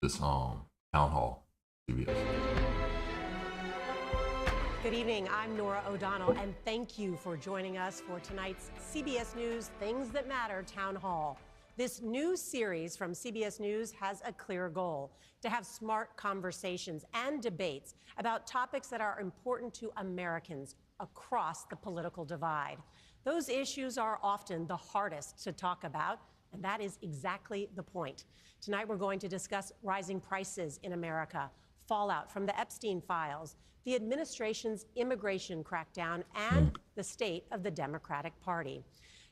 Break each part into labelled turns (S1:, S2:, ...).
S1: this town hall, CBS.
S2: Good evening. I'm Nora O'Donnell, and thank you for joining us for tonight's CBS News Things That Matter Town Hall. This new series from CBS News has a clear goal: to have smart conversations and debates about topics that are important to Americans across the political divide. Those issues are often the hardest to talk about, and that is exactly the point. Tonight, we're going to discuss rising prices in America, fallout from the Epstein files, the administration's immigration crackdown, and the state of the Democratic Party.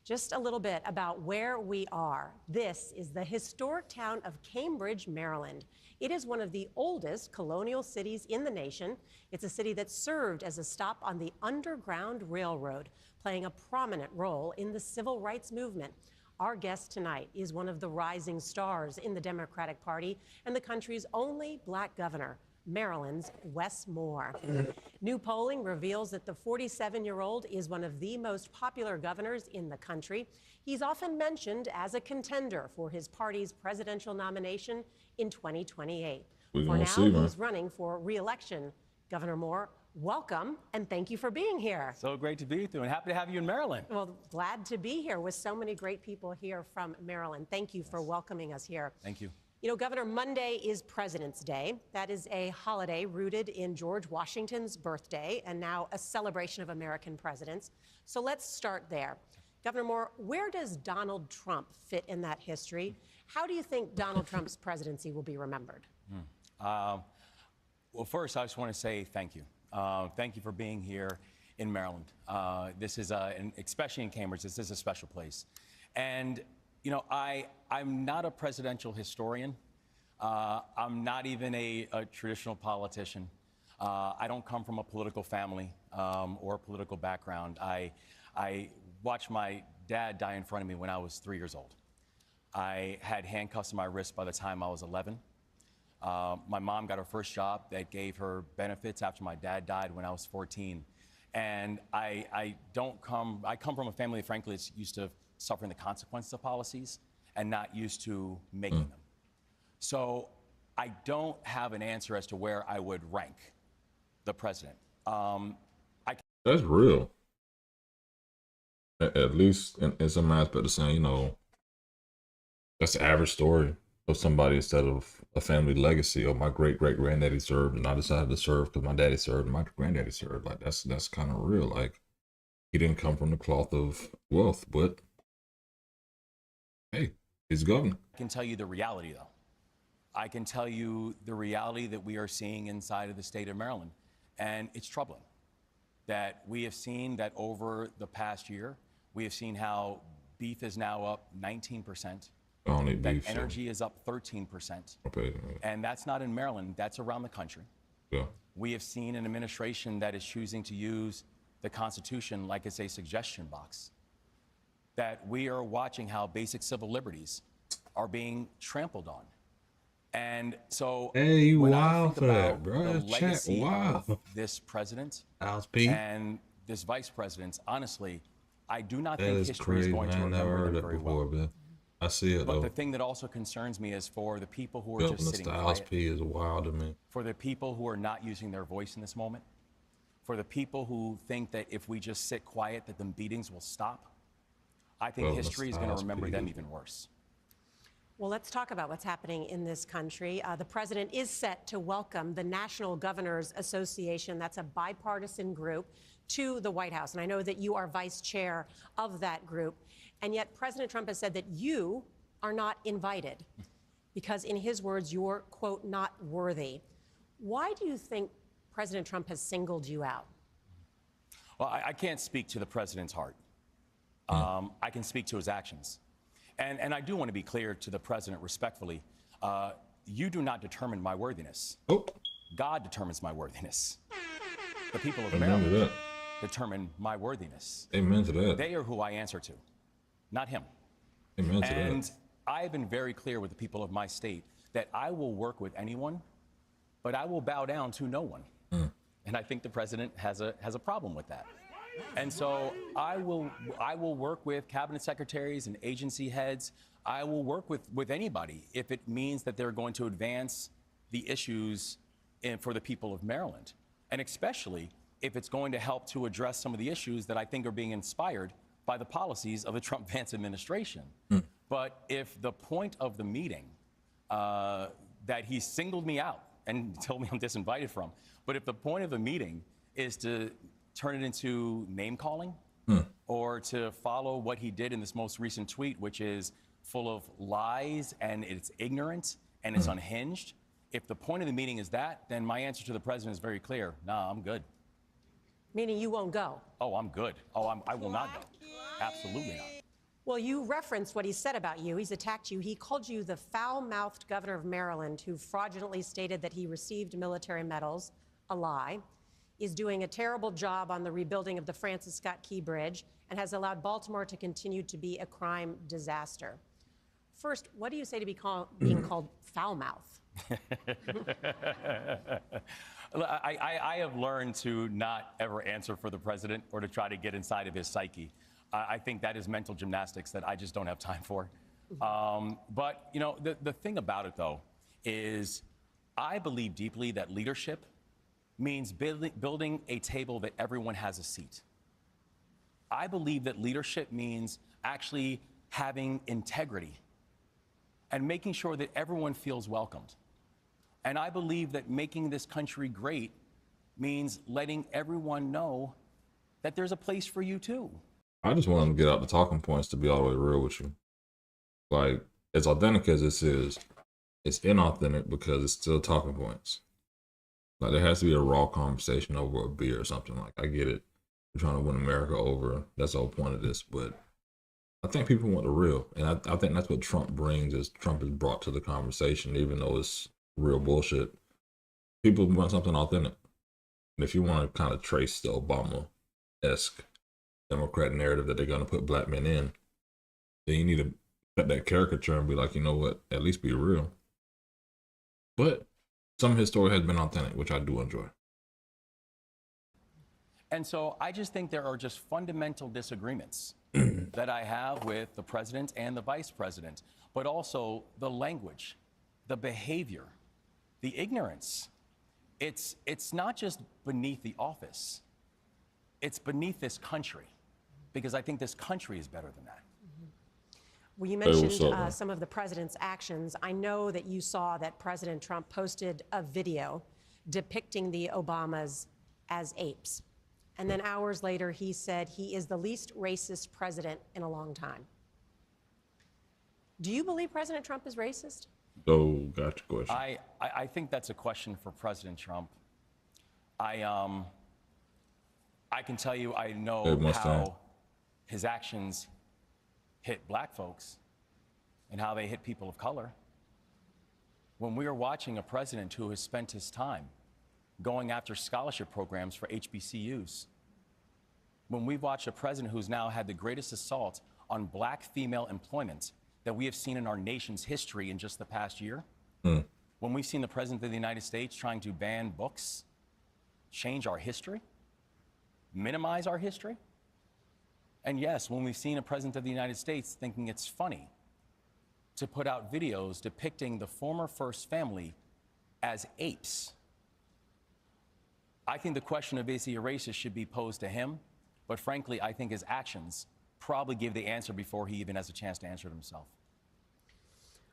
S2: Just a little bit about where we are. This is the historic town of Cambridge, Maryland. It is one of the oldest colonial cities in the nation. It's a city that served as a stop on the Underground Railroad, playing a prominent role in the civil rights movement. Our guest tonight is one of the rising stars in the Democratic Party and the country's only black governor, Maryland's Wes Moore. New polling reveals that the 47-year-old is one of the most popular governors in the country. He's often mentioned as a contender for his party's presidential nomination in 2028. For now, he's running for re-election. Governor Moore, welcome, and thank you for being here.
S3: So great to be with you, and happy to have you in Maryland.
S2: Well, glad to be here with so many great people here from Maryland. Thank you for welcoming us here.
S3: Thank you.
S2: You know, Governor, Monday is President's Day. That is a holiday rooted in George Washington's birthday and now a celebration of American presidents. So let's start there. Governor Moore, where does Donald Trump fit in that history? How do you think Donald Trump's presidency will be remembered?
S3: Well, first, I just want to say thank you. Thank you for being here in Maryland. This is, especially in Cambridge, this is a special place. And you know, I'm not a presidential historian. I'm not even a traditional politician. I don't come from a political family or a political background. I watched my dad die in front of me when I was 3 years old. I had handcuffs on my wrist by the time I was 11. My mom got her first job that gave her benefits after my dad died when I was 14. And I come from a family, frankly, that's used to suffering the consequences of policies and not used to making them. So I don't have an answer as to where I would rank the president.
S1: That's real. At least in some aspect of saying, you know, that's the average story of somebody instead of a family legacy. Or my great-great-granddaddy served and I decided to serve because my daddy served and my granddaddy served. Like that's kind of real. Like he didn't come from the cloth of wealth, but hey, he's governor.
S3: I can tell you the reality, though. I can tell you the reality that we are seeing inside of the state of Maryland. And it's troubling that we have seen that over the past year, we have seen how beef is now up 19%. That energy is up 13%.
S1: Okay.
S3: And that's not in Maryland, that's around the country.
S1: Yeah.
S3: We have seen an administration that is choosing to use the Constitution like it's a suggestion box. That we are watching how basic civil liberties are being trampled on. And so
S1: hey, you
S3: when
S1: wild
S3: I think
S1: for
S3: about
S1: that, bro.
S3: the legacy
S1: Wow.
S3: of this president and this vice president, honestly, I do not think history is going to remember them very well.
S1: Man. I see it,
S3: But
S1: though.
S3: the thing that also concerns me is for the people who are just sitting quiet,
S1: P is wild to me.
S3: for the people who are not using their voice in this moment, for the people who think that if we just sit quiet that the beatings will stop, I think history is going to remember them even worse.
S2: Well, let's talk about what's happening in this country. The president is set to welcome the National Governors Association, that's a bipartisan group, to the White House. And I know that you are vice chair of that group. And yet President Trump has said that you are not invited because, in his words, you're, quote, not worthy. Why do you think President Trump has singled you out?
S3: Well, I can't speak to the president's heart. I can speak to his actions. And I do want to be clear to the president respectfully. You do not determine my worthiness. God determines my worthiness. The people of Maryland determine my worthiness.
S1: Amen to that.
S3: They are who I answer to, not him.
S1: Amen to
S3: and
S1: that.
S3: I have been very clear with the people of my state that I will work with anyone, but I will bow down to no one. And I think the president has a problem with that. And so I will work with cabinet secretaries and agency heads I will work with anybody if it means that they're going to advance the issues for the people of Maryland, and especially if it's going to help to address some of the issues that I think are being inspired by the policies of the Trump-Vance administration. But if the point of the meeting that he singled me out and told me I'm disinvited from, but if the point of the meeting is to turn it into name-calling or to follow what he did in this most recent tweet, which is full of lies and it's ignorant and it's unhinged, if the point of the meeting is that, then my answer to the president is very clear. Nah, I'm good.
S2: Meaning you won't go?
S3: Oh, I'm good. Oh, I will not go. Absolutely not.
S2: Well, you referenced what he said about you. He's attacked you. He called you the foul-mouthed governor of Maryland who fraudulently stated that he received military medals, a lie, is doing a terrible job on the rebuilding of the Francis Scott Key Bridge, and has allowed Baltimore to continue to be a crime disaster. First, what do you say to being called foul-mouthed?
S3: I have learned to not ever answer for the president or to try to get inside of his psyche. I think that is mental gymnastics that I just don't have time for. But, you know, the thing about it, though, is I believe deeply that leadership means building a table that everyone has a seat. I believe that leadership means actually having integrity and making sure that everyone feels welcomed. And I believe that making this country great means letting everyone know that there's a place for you too.
S1: I just want him to get out the talking points, to be all the way real with you. Like, as authentic as this is, it's inauthentic because it's still talking points. Like, there has to be a raw conversation over a beer or something. Like, I get it. We're trying to win America over. That's the whole point of this. But I think people want the real. And I think that's what Trump brings, is Trump is brought to the conversation, even though it's real bullshit. People want something authentic. And if you want to kind of trace the Obama-esque Democrat narrative that they're going to put black men in, then you need to cut that caricature and be like, you know what, at least be real. But some of his story has been authentic, which I do enjoy.
S3: And so I just think there are just fundamental disagreements that I have with the president and the vice president, but also the language, the behavior, the ignorance. It's not just beneath the office. It's beneath this country, because I think this country is better than that.
S2: Well, you mentioned some of the president's actions. I know that you saw that President Trump posted a video depicting the Obamas as apes. And then hours later, he said he is the least racist president in a long time. Do you believe President Trump is racist?
S1: Oh, gotcha question.
S3: I think that's a question for President Trump. I can tell you, I know how his actions hit black folks and how they hit people of color. When we are watching a president who has spent his time going after scholarship programs for HBCUs, when we've watched a president who's now had the greatest assault on black female employment that we have seen in our nation's history in just the past year, when we've seen the president of the United States trying to ban books, change our history, minimize our history, and yes, when we've seen a president of the United States thinking it's funny to put out videos depicting the former First Family as apes, I think the question of is he a racist should be posed to him, but frankly, I think his actions probably give the answer before he even has a chance to answer it himself.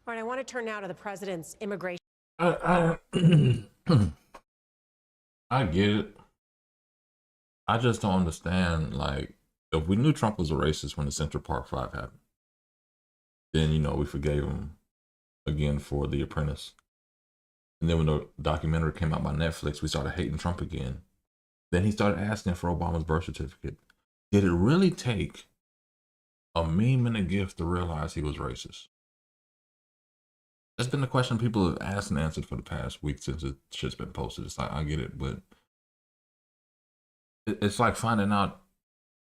S2: All right, I want to turn now to the president's immigration.
S1: I get it. I just don't understand, like, if we knew Trump was a racist when the Central Park 5 happened, then, you know, we forgave him again for The Apprentice. And then when the documentary came out by Netflix, we started hating Trump again. Then he started asking for Obama's birth certificate. Did it really take a meme and a gift to realize he was racist? That's been the question people have asked and answered for the past week since the shit's been posted. It's like, I get it, but it's like finding out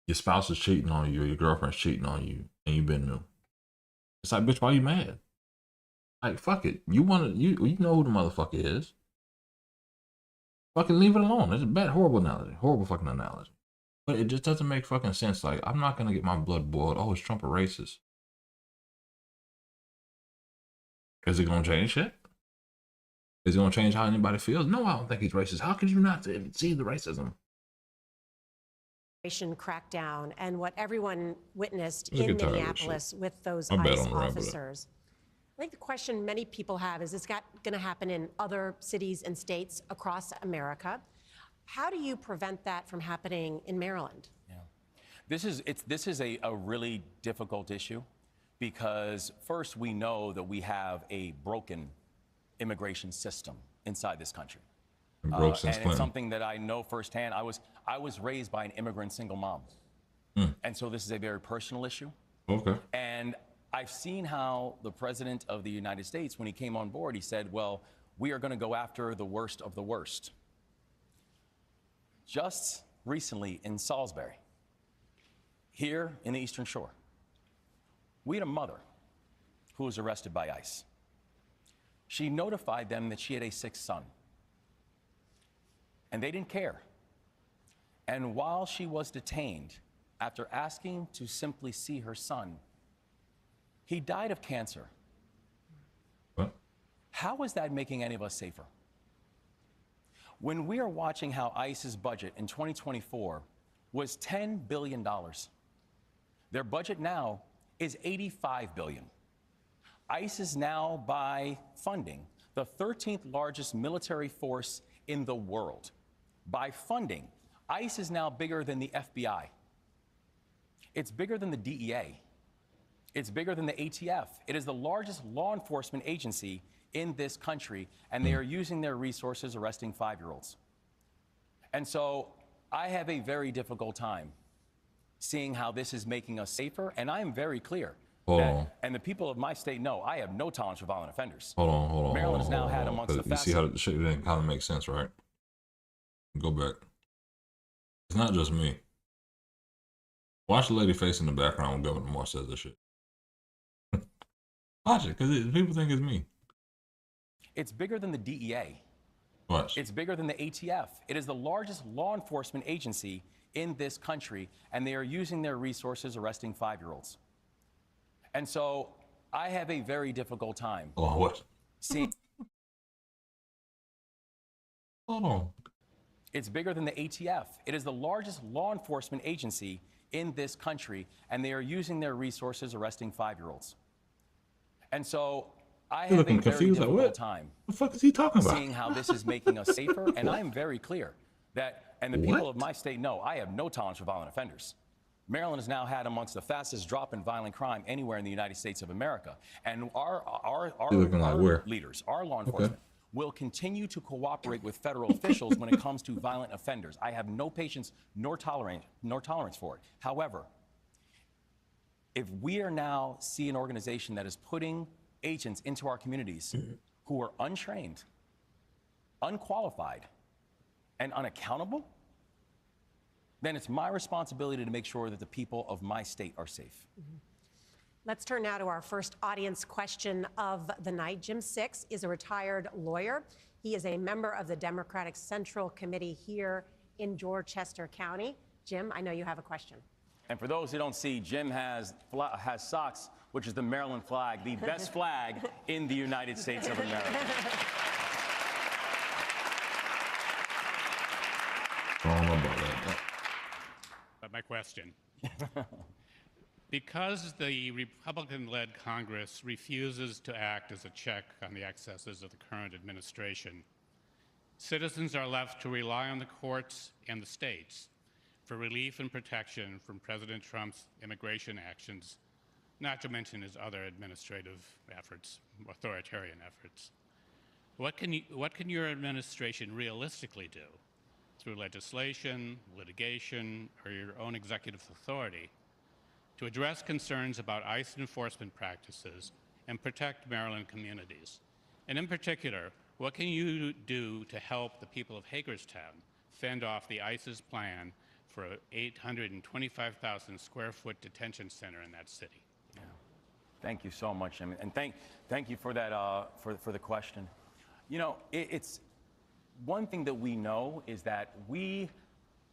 S1: your spouse is cheating on you or your girlfriend's cheating on you and you've been new. It's like, bitch, why you mad? Like, fuck it. You know who the motherfucker is. Fucking leave it alone. It's a bad, horrible analogy. Horrible fucking analogy. But it just doesn't make fucking sense. Like, I'm not going to get my blood boiled. Oh, is Trump a racist? Is it going to change shit? Is it going to change how anybody feels? No, I don't think he's racist. How could you not see the racism?
S2: Crackdown and what everyone witnessed
S1: Sick
S2: in
S1: and tired of that
S2: Minneapolis with those
S1: I bet
S2: ICE
S1: on the right with it.
S2: officers. I think the question many people have is this going to happen in other cities and states across America? How do you prevent that from happening in Maryland?
S3: Yeah. This is a really difficult issue because first we know that we have a broken immigration system inside this country.
S1: Broke since
S3: And it's
S1: Clinton.
S3: something that I know firsthand. I was raised by an immigrant single mom. And so this is a very personal issue.
S1: Okay.
S3: And I've seen how the president of the United States, when he came on board, he said, well, we are going to go after the worst of the worst. Just recently in Salisbury, here in the Eastern Shore, we had a mother who was arrested by ICE. She notified them that she had a sick son. And they didn't care. And while she was detained, after asking to simply see her son, he died of cancer.
S1: What?
S3: How is that making any of us safer? When we are watching how ICE's budget in 2024 was $10 billion, their budget now is $85 billion. ICE is now, by funding, the 13th largest military force in the world. By funding, ICE is now bigger than the FBI. It's bigger than the DEA. It's bigger than the ATF. It is the largest law enforcement agency in this country, and they are using their resources arresting 5-year-olds. And so I have a very difficult time seeing how this is making us safer, and I am very clear. And the people of my state know I have no tolerance for violent offenders.
S1: Hold on.
S3: Maryland has now had amongst the
S1: You
S3: fastest.
S1: see how the shit didn't kind of make sense, right? Go back. It's not just me. Watch the lady face in the background when Governor Moore says this shit. Watch it, because people think it's me.
S3: It's bigger than the DEA.
S1: Watch.
S3: It's bigger than the ATF. It is the largest law enforcement agency in this country, and they are using their resources arresting 5-year-olds. And so I have a very difficult time
S1: What?
S3: seeing.
S1: Hold on.
S3: It's bigger than the ATF. It is the largest law enforcement agency in this country, and they are using their resources arresting 5-year-olds. And so I have a very difficult time
S1: The fuck is he talking about?
S3: seeing how this is making us safer, and I am very clear that, and the people of my state know, I have no tolerance for violent offenders. Maryland has now had amongst the fastest drop in violent crime anywhere in the United States of America. And our leaders, our law enforcement, will continue to cooperate with federal officials when it comes to violent offenders. I have no patience nor tolerance for it. However, if we are now see an organization that is putting agents into our communities who are untrained, unqualified, and unaccountable, then it's my responsibility to make sure that the people of my state are safe.
S2: Let's turn now to our first audience question of the night. Jim Six is a retired lawyer. He is a member of the Democratic Central Committee here in Dorchester County. Jim, I know you have a question.
S3: And for those who don't see, Jim has socks, which is the Maryland flag, the best flag in the United States of America.
S1: I don't know about that.
S4: But my question. Because the Republican-led Congress refuses to act as a check on the excesses of the current administration, citizens are left to rely on the courts and the states for relief and protection from President Trump's immigration actions, not to mention his other administrative efforts, authoritarian efforts. What can your administration realistically do through legislation, litigation, or your own executive authority to address concerns about ICE enforcement practices and protect Maryland communities? And in particular, what can you do to help the people of Hagerstown fend off the ICE's plan for an 825,000 square foot detention center in that city?
S3: Yeah. Thank you so much, Jim. And thank you for that, for the question. You know, it's one thing that we know is that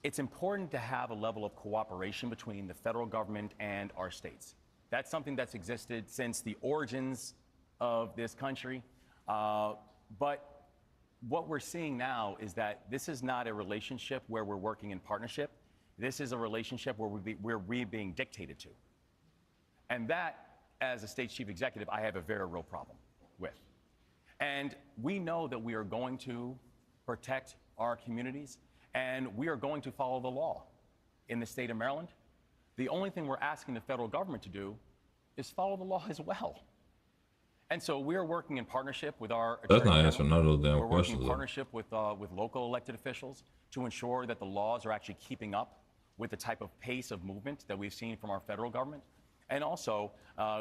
S3: it's important to have a level of cooperation between the federal government and our states. That's something that's existed since the origins of this country. But what we're seeing now is that this is not a relationship where we're working in partnership. This is a relationship where we're being dictated to. And that, as a state chief executive, I have a very real problem with. And we know that we are going to protect our communities, and we are going to follow the law in the state of Maryland. The only thing we're asking the federal government to do is follow the law as well. And so we're working in partnership with our Attorney
S1: That's not
S3: General.
S1: answering none of those damn
S3: We're working
S1: questions,
S3: in
S1: though.
S3: partnership with local elected officials to ensure that the laws are actually keeping up with the type of pace of movement that we've seen from our federal government. And also,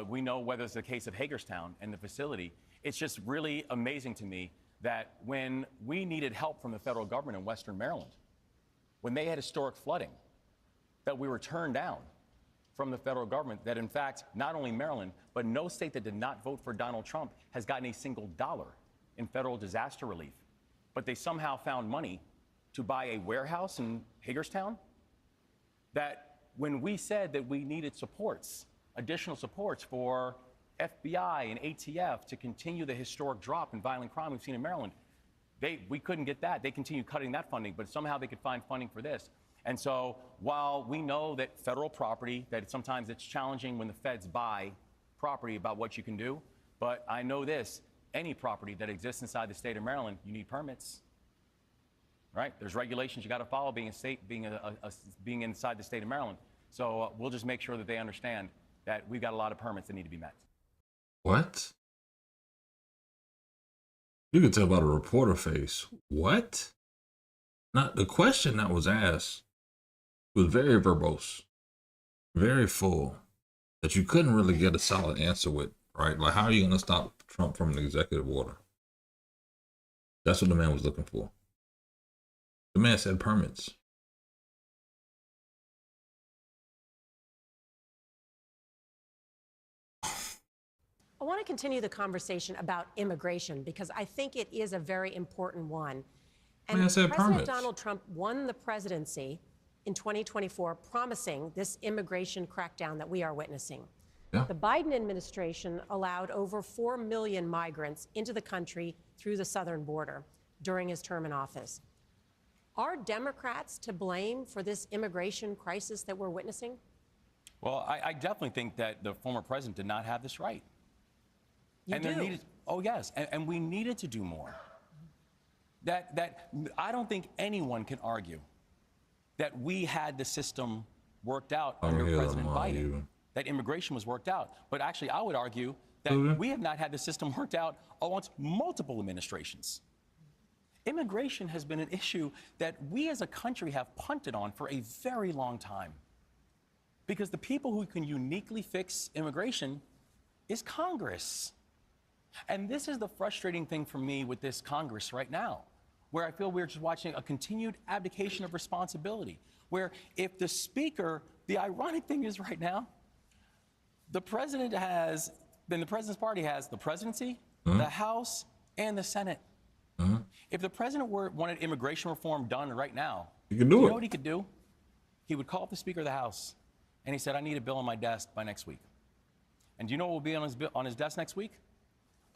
S3: we know whether it's the case of Hagerstown and the facility, it's just really amazing to me that when we needed help from the federal government in Western Maryland, when they had historic flooding, that we were turned down from the federal government, that in fact, not only Maryland, but no state that did not vote for Donald Trump has gotten a single dollar in federal disaster relief. But they somehow found money to buy a warehouse in Hagerstown. That when we said that we needed supports, additional supports for FBI and ATF to continue the historic drop in violent crime we've seen in Maryland, we couldn't get that. They continued cutting that funding, but somehow they could find funding for this. And so while we know that federal property, that sometimes it's challenging when the feds buy property about what you can do, but I know this, any property that exists inside the state of Maryland, you need permits, right? There's regulations you got to follow being being inside the state of Maryland. So we'll just make sure that they understand that we've got a lot of permits that need to be met.
S1: What? You can tell by the reporter face. What? Now, the question that was asked was very verbose, very full, that you couldn't really get a solid answer with, right? Like, how are you going to stop Trump from an executive order? That's what the man was looking for. The man said permits.
S2: I want to continue the conversation about immigration because I think it is a very important one. And
S1: Man said
S2: President
S1: permits.
S2: Donald Trump won the presidency in 2024, promising this immigration crackdown that we are witnessing.
S1: Yeah.
S2: The Biden administration allowed over 4 million migrants into the country through the southern border during his term in office. Are Democrats to blame for this immigration crisis that we're witnessing?
S3: Well, I definitely think that the former president did not have this right.
S2: You do?
S3: Oh, yes, and we needed to do more. That I don't think anyone can argue that we had the system worked out under President Biden, that immigration was worked out. But actually, I would argue that we have not had the system worked out amongst multiple administrations. Immigration has been an issue that we as a country have punted on for a very long time. Because the people who can uniquely fix immigration is Congress. And this is the frustrating thing for me with this Congress right now, where I feel we're just watching a continued abdication of responsibility, where if the speaker, the ironic thing is right now, the president has, then the president's party has the presidency, the House, and the Senate. If the president wanted immigration reform done right now,
S1: you can do it.
S3: You know what he could do? He would call up the Speaker of the House, and he said, I need a bill on my desk by next week. And do you know what will be on his desk next week?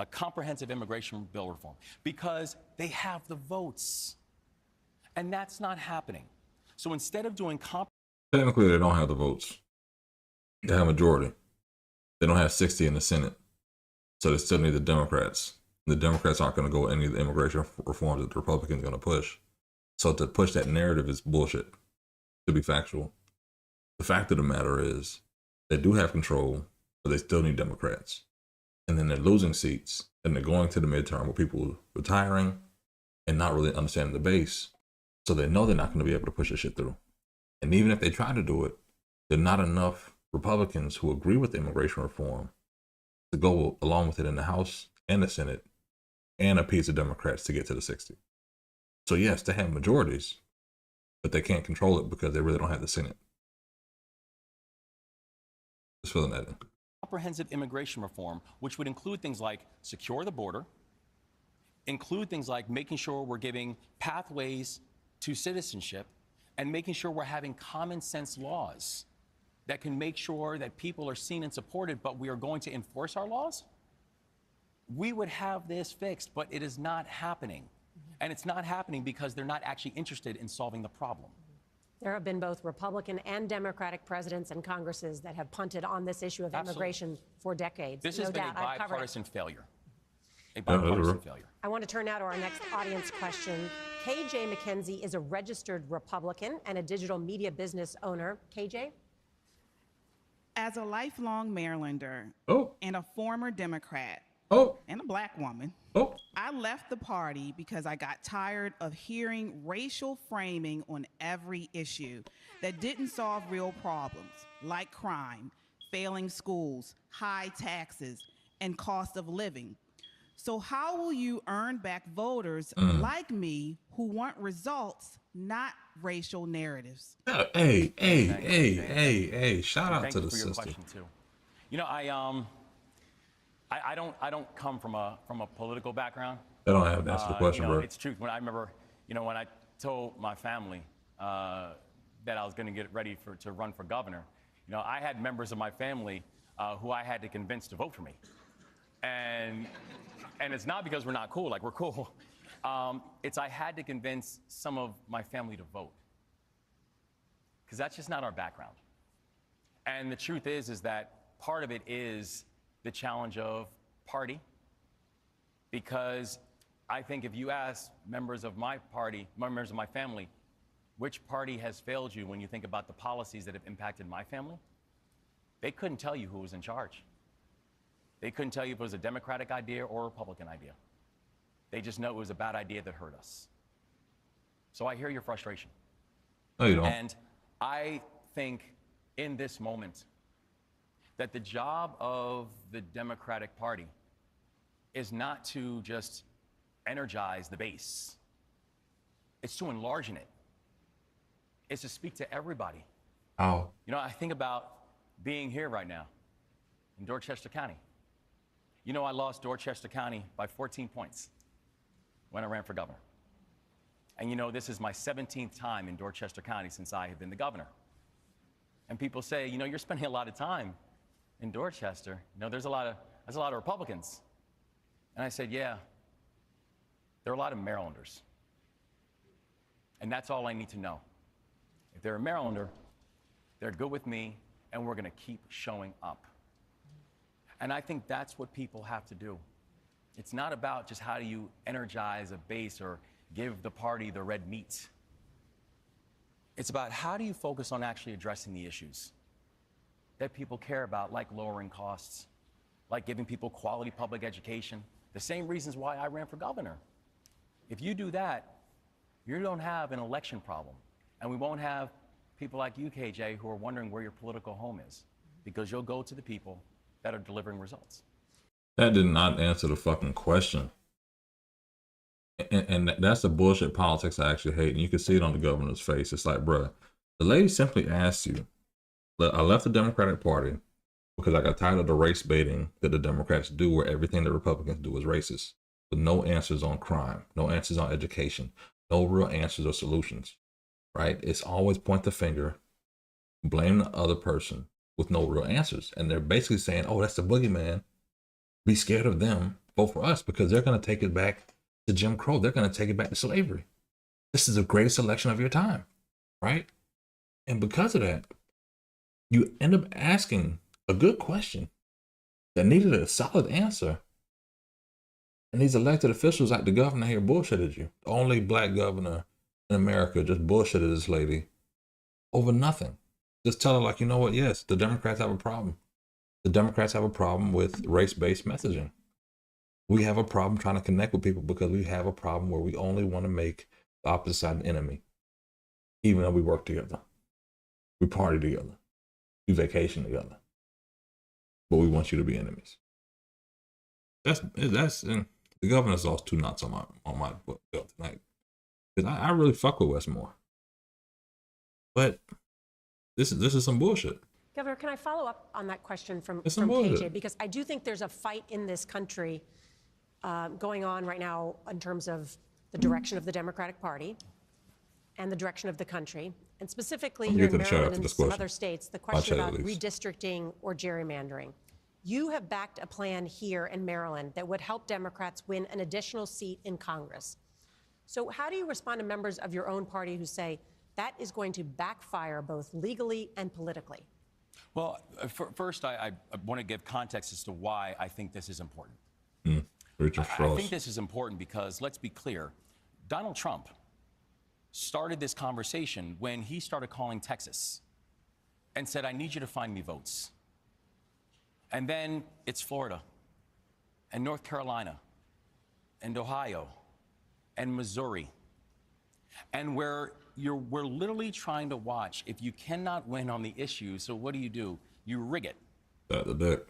S3: A comprehensive immigration bill reform, because they have the votes. And that's not happening. So instead of doing
S1: Technically, they don't have the votes. They have a majority. They don't have 60 in the Senate. So they still need the Democrats. The Democrats aren't going to go any of the immigration reforms that the Republicans are going to push. So to push that narrative is bullshit, to be factual. The fact of the matter is they do have control, but they still need Democrats. And then they're losing seats, and they're going to the midterm with people retiring and not really understanding the base. So they know they're not going to be able to push this shit through. And even if they try to do it, there are not enough Republicans who agree with immigration reform to go along with it in the House and the Senate and appease the Democrats to get to the 60. So yes, they have majorities, but they can't control it because they really don't have the Senate. Just filling that in.
S3: Comprehensive immigration reform, which would include things like secure the border, include things like making sure we're giving pathways to citizenship, and making sure we're having common sense laws that can make sure that people are seen and supported, but we are going to enforce our laws? we would have this fixed, but it is not happening. And it's not happening because they're not actually interested in solving the problem.
S2: There have been both Republican and Democratic presidents and Congresses that have punted on this issue of immigration for decades.
S3: This has been a bipartisan failure. A bipartisan failure.
S2: I want to turn now to our next audience question. KJ McKenzie is a registered Republican and a digital media business owner. KJ?
S5: As a lifelong Marylander and a former Democrat and a black woman, I left the party because I got tired of hearing racial framing on every issue that didn't solve real problems like crime, failing schools, high taxes, and cost of living. So how will you earn back voters like me who want results, not racial narratives?
S1: Hey, shout out to the sister.
S3: Question too. You know, I don't come from a political background.
S1: I don't have to answer the question, bro.
S3: It's true. When I remember, when I told my family that I was going to get ready to run for governor, I had members of my family who I had to convince to vote for me. And it's not because we're not cool, like we're cool. It's I had to convince some of my family to vote. Because that's just not our background. And the truth is that part of it is the challenge of party. Because I think if you ask members of my party, members of my family, which party has failed you when you think about the policies that have impacted my family, they couldn't tell you who was in charge. They couldn't tell you if it was a Democratic idea or a Republican idea. They just know it was a bad idea that hurt us. So I hear your frustration.
S1: No, you don't.
S3: And I think in this moment that the job of the Democratic Party is not to just energize the base. It's to enlarge it. It's to speak to everybody.
S1: How?
S3: I think about being here right now in Dorchester County. I lost Dorchester County by 14 points when I ran for governor. And this is my 17th time in Dorchester County since I have been the governor. And people say, you're spending a lot of time in Dorchester. There's a lot of Republicans. And I said, yeah, there are a lot of Marylanders. And that's all I need to know. If they're a Marylander, they're good with me, and we're going to keep showing up. And I think that's what people have to do. It's not about just how do you energize a base or give the party the red meat. It's about how do you focus on actually addressing the issues that people care about, like lowering costs, like giving people quality public education, the same reasons why I ran for governor. If you do that, you don't have an election problem. And we won't have people like you, KJ, who are wondering where your political home is, because you'll go to the people that are delivering results.
S1: That did not answer the fucking question. And that's the bullshit politics I actually hate. And you can see it on the governor's face. It's like, bruh, the lady simply asked you, I left the Democratic Party because I got tired of the race baiting that the Democrats do, where everything the Republicans do is racist, with no answers on crime, no answers on education, no real answers or solutions, right? It's always point the finger, blame the other person with no real answers. And they're basically saying, oh, that's the boogeyman. Be scared of them. Vote for us because they're going to take it back to Jim Crow. They're going to take it back to slavery. This is the greatest election of your time, right? And because of that, you end up asking a good question that needed a solid answer. And these elected officials like the governor here bullshitted you. The only black governor in America just bullshitted this lady over nothing. Just tell her, like, you know what? Yes, the Democrats have a problem. The Democrats have a problem with race-based messaging. We have a problem trying to connect with people because we have a problem where we only want to make the opposite side an enemy, even though we work together. We party together. We vacation together. But we want you to be enemies. That's and the governor's lost 2 knots on my book tonight. Because I really fuck with Wes Moore. But this is some bullshit.
S2: Governor, can I follow up on that question from
S1: bullshit.
S2: KJ? Because I do think there's a fight in this country going on right now in terms of the direction of the Democratic Party and the direction of the country. And specifically here in Maryland and some other states, the question about redistricting or gerrymandering. You have backed a plan here in Maryland that would help Democrats win an additional seat in Congress. So how do you respond to members of your own party who say that is going to backfire both legally and politically?
S3: Well, first, I want to give context as to why I think this is important.
S1: I
S3: think this is important because, let's be clear, Donald Trump started this conversation when he started calling Texas and said, I need you to find me votes. And then it's Florida and North Carolina and Ohio and Missouri. And we're literally trying to watch. If you cannot win on the issue, so what do? You rig it.
S1: The deck.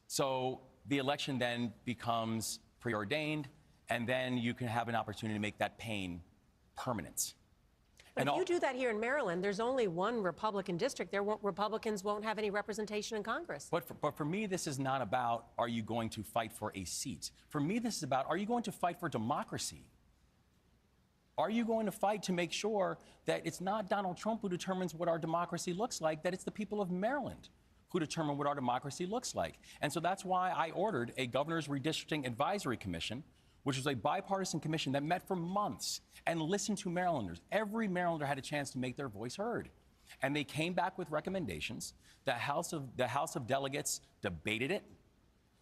S3: So the election then becomes preordained, and then you can have an opportunity to make that pain permanent.
S2: But if you do that here in Maryland, there's only one Republican district. Republicans won't have any representation in Congress.
S3: But for me, this is not about, are you going to fight for a seat? For me, this is about, are you going to fight for democracy? Are you going to fight to make sure that it's not Donald Trump who determines what our democracy looks like, that it's the people of Maryland who determine what our democracy looks like? And so that's why I ordered a Governor's Redistricting Advisory Commission, which was a bipartisan commission that met for months and listened to Marylanders. Every Marylander had a chance to make their voice heard. And they came back with recommendations. The House of Delegates debated it.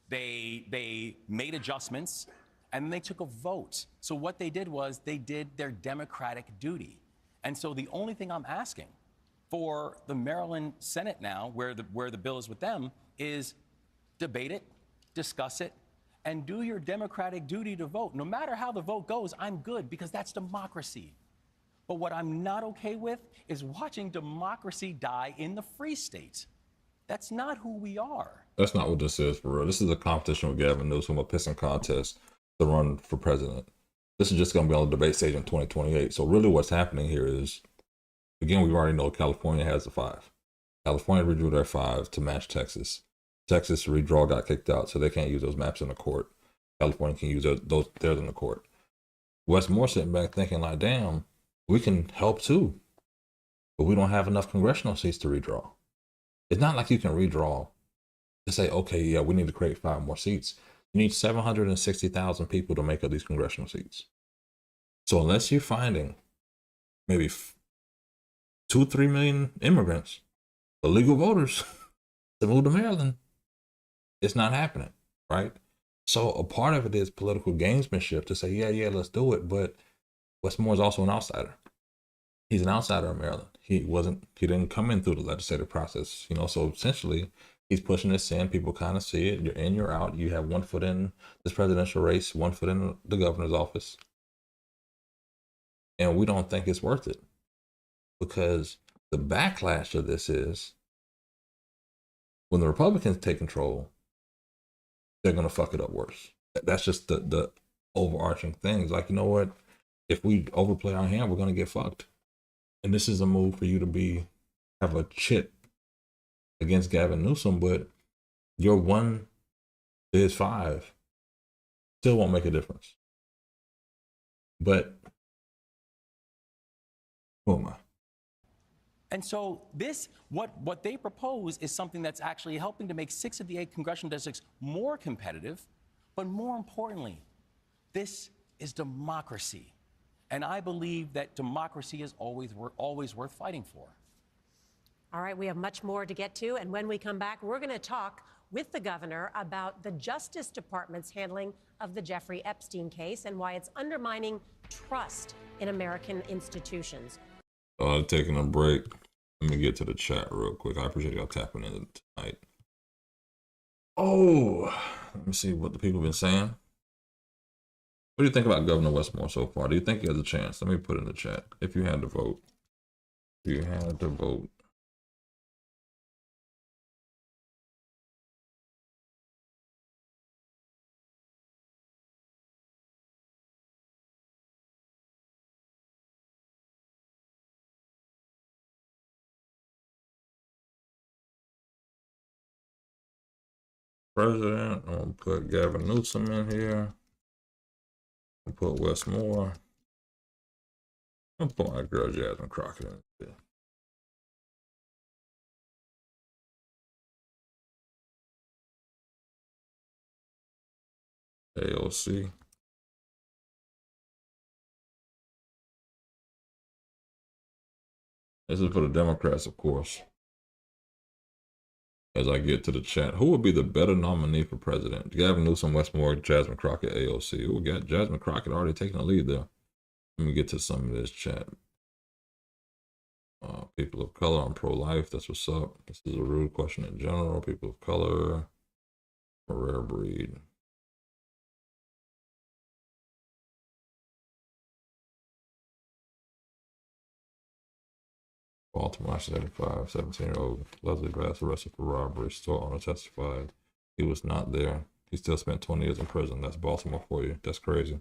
S3: They made adjustments, and then they took a vote. So what they did was they did their democratic duty. And so the only thing I'm asking for the Maryland Senate now, where the bill is with them, is debate it, discuss it, and do your democratic duty to vote. No matter how the vote goes, I'm good, because that's democracy. But what I'm not okay with is watching democracy die in the free state. That's not who we are.
S1: That's not what this is, for real. This is a competition with Gavin Newsom, a pissing contest to run for president. This is just going to be on the debate stage in 2028. So really what's happening here is, again, we already know California has the 5. California redrew their 5 to match Texas. Texas redraw got kicked out, so they can't use those maps in the court. California can use theirs in the court. Wes Moore sitting back thinking like, damn, we can help too, but we don't have enough congressional seats to redraw. It's not like you can redraw to say, okay, yeah, we need to create 5 more seats. You need 760,000 people to make up these congressional seats. So unless you're finding maybe 2-3 million immigrants, illegal voters, to move to Maryland, it's not happening, right? So a part of it is political gamesmanship to say, yeah, let's do it. But Wes Moore is also an outsider. He's an outsider of Maryland. He didn't come in through the legislative process, so essentially he's pushing this in. People kind of see it. You're in, you're out. You have 1 foot in this presidential race, 1 foot in the governor's office. And we don't think it's worth it, because the backlash of this is when the Republicans take control, they're going to fuck it up worse. That's just the overarching things. Like, you know what? If we overplay our hand, we're going to get fucked. And this is a move for you to have a chip against Gavin Newsom, but your 1 to his 5 still won't make a difference. But who am I?
S3: And so what they propose is something that's actually helping to make 6 of the 8 congressional districts more competitive. But more importantly, this is democracy. And I believe that democracy is always worth fighting for.
S2: All right, we have much more to get to. And when we come back, we're going to talk with the governor about the Justice Department's handling of the Jeffrey Epstein case and why it's undermining trust in American institutions.
S1: Taking a break. Let me get to the chat real quick. I appreciate y'all tapping in tonight. Oh, let me see what the people have been saying. What do you think about Governor Wes Moore so far? Do you think he has a chance? Let me put in the chat. If you had to vote. If you had to vote. President, I'm gonna put Gavin Newsom in here. I'll put Wes Moore. I'll put my girl Jasmine Crockett in there. AOC. This is for the Democrats, of course. As I get to the chat, who would be the better nominee for president? Gavin Newsom, Wes Moore, Jasmine Crockett, AOC. Ooh, got Jasmine Crockett already taking the lead there. Let me get to some of this chat. People of color, I'm pro-life. That's what's up. This is a rude question in general. People of color, a rare breed. Baltimore, 75, 17-year-old Leslie Bass arrested for robbery. Store owner testified he was not there. He still spent 20 years in prison. That's Baltimore for you. That's crazy.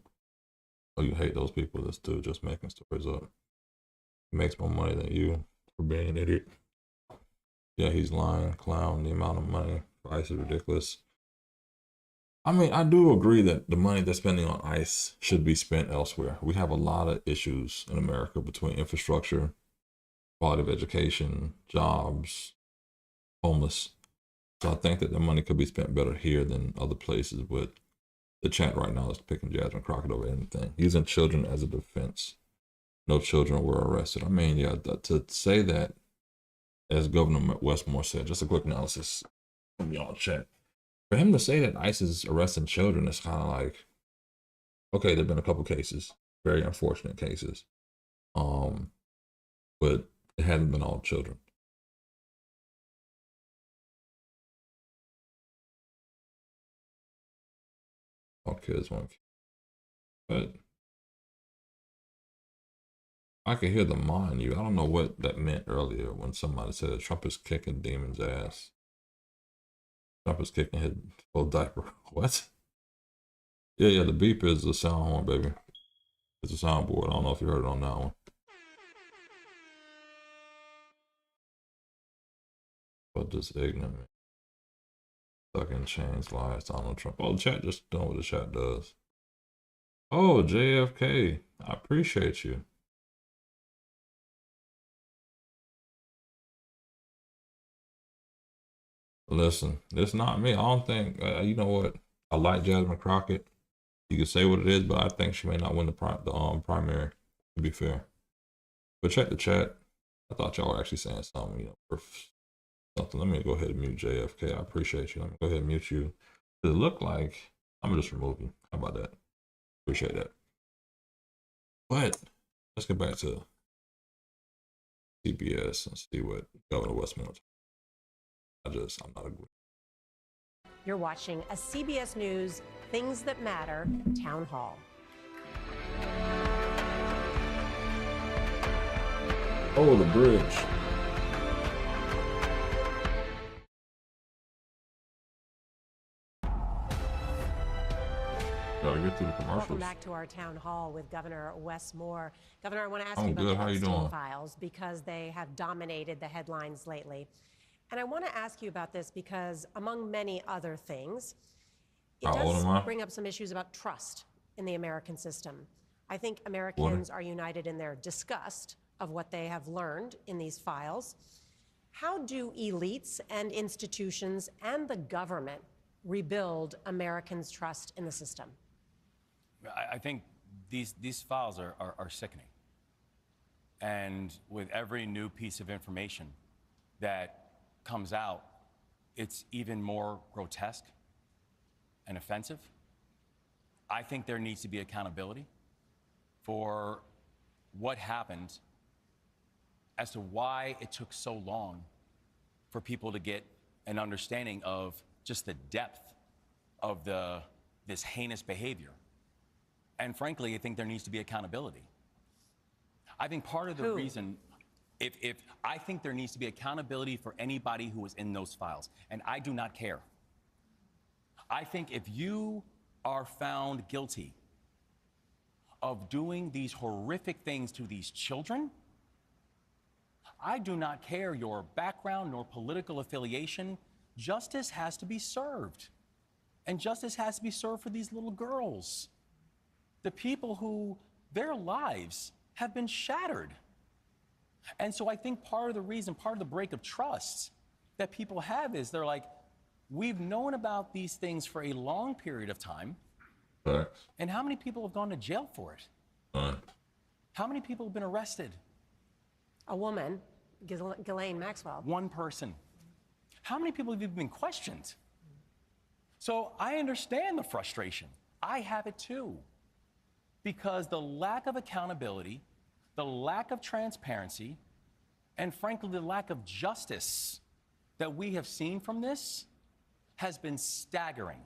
S1: Oh, you hate those people. This dude just making stories up. He makes more money than you for being an idiot. Yeah, he's lying, clown. The amount of money for ICE is ridiculous. I mean, I do agree that the money they're spending on ICE should be spent elsewhere. We have a lot of issues in America between infrastructure, quality of education, jobs, homeless. So I think that the money could be spent better here than other places. But the chat right now is picking Jasmine Crockett over anything. Using children as a defense. No children were arrested. I mean, yeah, to say that, as Governor Wes Moore said, just a quick analysis from y'all chat. For him to say that ICE is arresting children is kind of like, okay, there've been a couple cases, very unfortunate cases, but it hasn't been all children. All kids, one kid. But I could hear the mind you. I don't know what that meant earlier when somebody said Trump is kicking Demon's ass. Trump is kicking his full diaper. What? Yeah, the beep is the sound horn, baby. It's a soundboard. I don't know if you heard it on that one. But this ignorant. Stuck in chains, lies, Donald Trump. Oh, the chat just doing what the chat does. Oh, JFK. I appreciate you. Listen, it's not me. I don't think, you know what? I like Jasmine Crockett. You can say what it is, but I think she may not win the primary, to be fair. But check the chat. I thought y'all were actually saying something, you know, for something. Let me go ahead and mute JFK. I appreciate you. Let me go ahead and mute you. Does it look like I'm gonna just remove you? How about that? Appreciate that. But let's get back to CBS and see what Governor Wes Moore. I'm not agree.
S2: You're watching a CBS News Things That Matter Town Hall.
S1: Oh, the bridge. Get through the commercials.
S2: Welcome back to our town hall with Governor Wes Moore. Governor, I want to ask you about the Epstein files because they have dominated the headlines lately. And I want to ask you about this because, among many other things, it does bring up some issues about trust in the American system. I think Americans are united in their disgust of what they have learned in these files. How do elites and institutions and the government rebuild Americans' trust in the system?
S3: I think these files are sickening. And with every new piece of information that comes out, it's even more grotesque and offensive. I think there needs to be accountability for what happened as to why it took so long for people to get an understanding of just the depth of this heinous behavior. And frankly, I think there needs to be accountability. I think part of the reason, I think there needs to be accountability for anybody who was in those files, and I do not care. I think if you are found guilty of doing these horrific things to these children, I do not care your background nor political affiliation. Justice has to be served. And justice has to be served for these little girls. The people who their lives have been shattered. And so I think part of the reason, part of the break of trust that people have is they're like, we've known about these things for a long period of time.
S1: Facts.
S3: And how many people have gone to jail for it? How many people have been arrested?
S2: A woman, Ghislaine Maxwell.
S3: One person. How many people have even been questioned? So I understand the frustration. I have it too. Because the lack of accountability, the lack of transparency, and frankly, the lack of justice that we have seen from this has been staggering.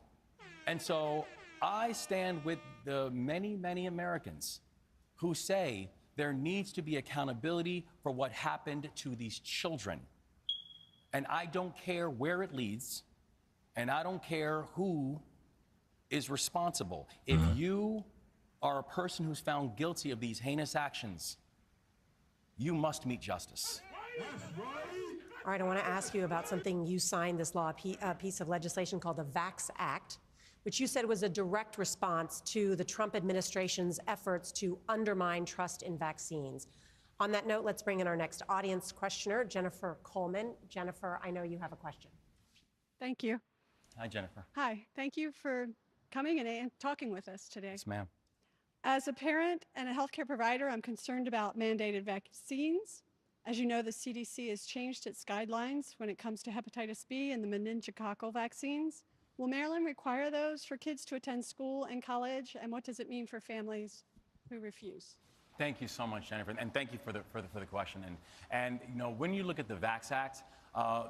S3: And so I stand with the many, many Americans who say there needs to be accountability for what happened to these children. And I don't care where it leads, and I don't care who is responsible. If you are a person who's found guilty of these heinous actions, you must meet justice.
S2: All right, I want to ask you about something you signed, this piece of legislation called the VAX Act, which you said was a direct response to the Trump administration's efforts to undermine trust in vaccines. On that note, let's bring in our next audience questioner, Jennifer Coleman. Jennifer, I know you have a question.
S6: Thank you.
S3: Hi, Jennifer.
S6: Hi, thank you for coming and talking with us today.
S3: Yes, ma'am.
S6: As a parent and a healthcare provider, I'm concerned about mandated vaccines. As you know, the CDC has changed its guidelines when it comes to hepatitis B and the meningococcal vaccines. Will Maryland require those for kids to attend school and college? And what does it mean for families who refuse?
S3: Thank you so much, Jennifer, and thank you for the question. And you know, when you look at the VAX Act,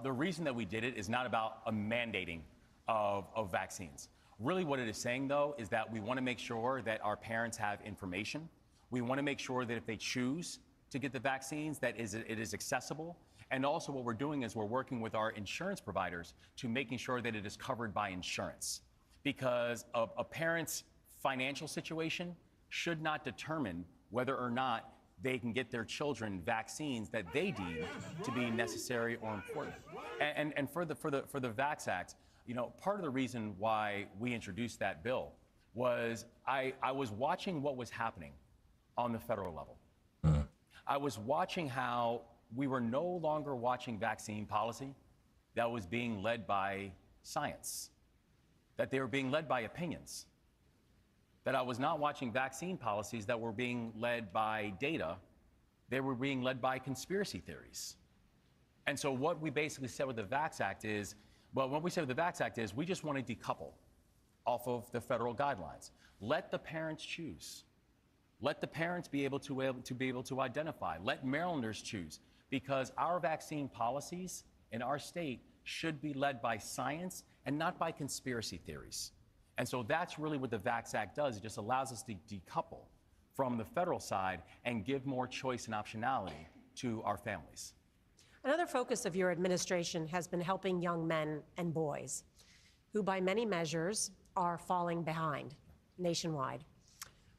S3: the reason that we did it is not about a mandating of vaccines. Really what it is saying, though, is that we want to make sure that our parents have information. We want to make sure that if they choose to get the vaccines, that it is accessible. And also what we're doing is we're working with our insurance providers to making sure that it is covered by insurance. Because a parent's financial situation should not determine whether or not they can get their children vaccines that they deem to be necessary or important. And for the VAX Act, you know, part of the reason why we introduced that bill was I was watching what was happening on the federal level. I was watching how we were no longer watching vaccine policy that was being led by science, that they were being led by opinions, that I was not watching vaccine policies that were being led by data, they were being led by conspiracy theories. And so what we basically said with the VAX Act is, well, what we said with the VAX Act is we just want to decouple off of the federal guidelines. Let the parents choose. Let the parents be able to identify. Let Marylanders choose, because our vaccine policies in our state should be led by science and not by conspiracy theories. And so that's really what the VAX Act does. It just allows us to decouple from the federal side and give more choice and optionality to our families.
S2: Another focus of your administration has been helping young men and boys who, by many measures, are falling behind nationwide.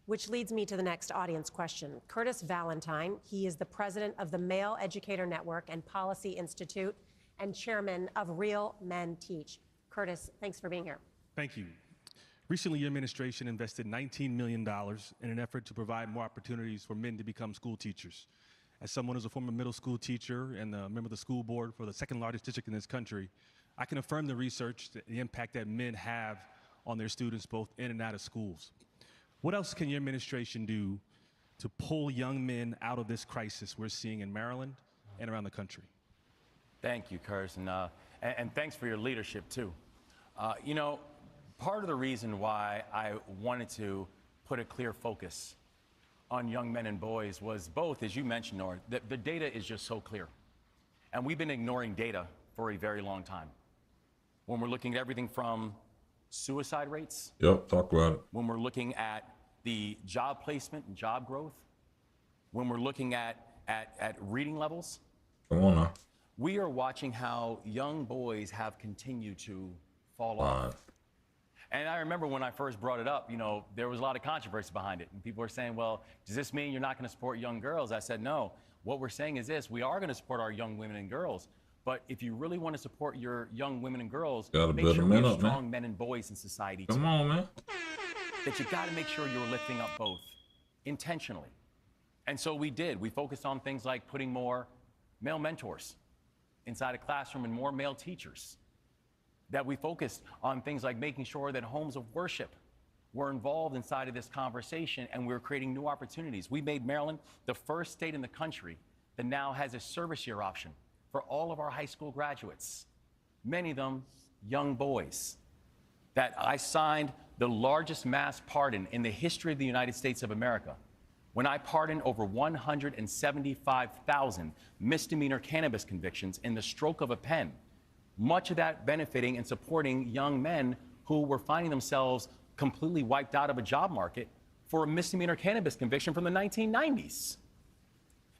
S2: Which leads me to the next audience question. Curtis Valentine, he is the president of the Male Educator Network and Policy Institute and chairman of Real Men Teach. Curtis, thanks for being here.
S7: Thank you. Recently, your administration invested $19 million in an effort to provide more opportunities for men to become school teachers. As someone who's a former middle school teacher and a member of the school board for the second largest district in this country, I can affirm the research, the impact that men have on their students both in and out of schools. What else can your administration do to pull young men out of this crisis we're seeing in Maryland and around the country?
S3: Thank you, Curtis, and thanks for your leadership, too. You know, part of the reason why I wanted to put a clear focus on young men and boys was both, as you mentioned, Nora, the data is just so clear. And we've been ignoring data for a very long time. When we're looking at everything from suicide rates.
S1: Yep, talk about it.
S3: When we're looking at the job placement and job growth. When we're looking at reading levels.
S1: Come on now.
S3: We are watching how young boys have continued to fall off. And I remember when I first brought it up, you know, there was a lot of controversy behind it. And people were saying, well, does this mean you're not going to support young girls? I said, no. What we're saying is this: we are going to support our young women and girls. But if you really want to support your young women and girls, make sure we have strong men and boys in society too.
S1: Come on, man.
S3: That you got to make sure you're lifting up both intentionally. And so we did. We focused on things like putting more male mentors inside a classroom and more male teachers. That we focused on things like making sure that homes of worship were involved inside of this conversation, and we're creating new opportunities. We made Maryland the first state in the country that now has a service year option for all of our high school graduates, many of them young boys. That I signed the largest mass pardon in the history of the United States of America when I pardoned over 175,000 misdemeanor cannabis convictions in the stroke of a pen, much of that benefiting and supporting young men who were finding themselves completely wiped out of a job market for a misdemeanor cannabis conviction from the 1990s.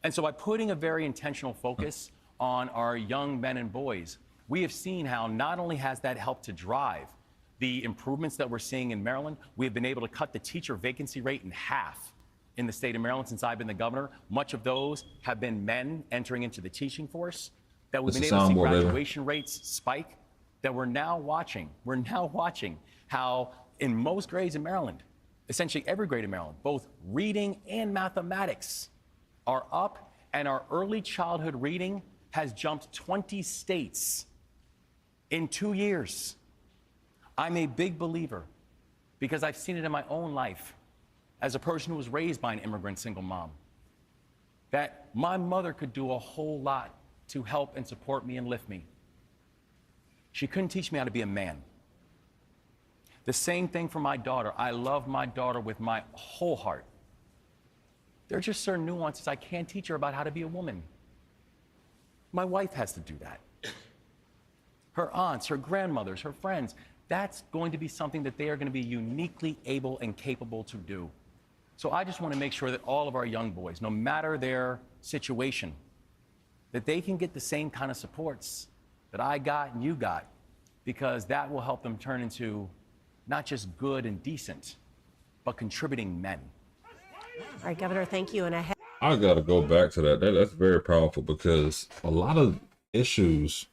S3: And so by putting a very intentional focus on our young men and boys, we have seen how not only has that helped to drive the improvements that we're seeing in Maryland, we have been able to cut the teacher vacancy rate in half in the state of Maryland since I've been the governor. Much of those have been men entering into the teaching force. That we've been able to see graduation rates spike. That we're now watching how in most grades in Maryland, essentially every grade in Maryland, both reading and mathematics are up, and our early childhood reading has jumped 20 states in 2 years. I'm a big believer, because I've seen it in my own life as a person who was raised by an immigrant single mom, that my mother could do a whole lot to help and support me and lift me. She couldn't teach me how to be a man. The same thing for my daughter. I love my daughter with my whole heart. There are just certain nuances I can't teach her about how to be a woman. My wife has to do that. Her aunts, her grandmothers, her friends, that's going to be something that they are going to be uniquely able and capable to do. So I just want to make sure that all of our young boys, no matter their situation, that they can get the same kind of supports that I got and you got, because that will help them turn into not just good and decent, but contributing men.
S2: All right, Governor, thank you. And
S1: I got to go back to that. That's very powerful, because a lot of issues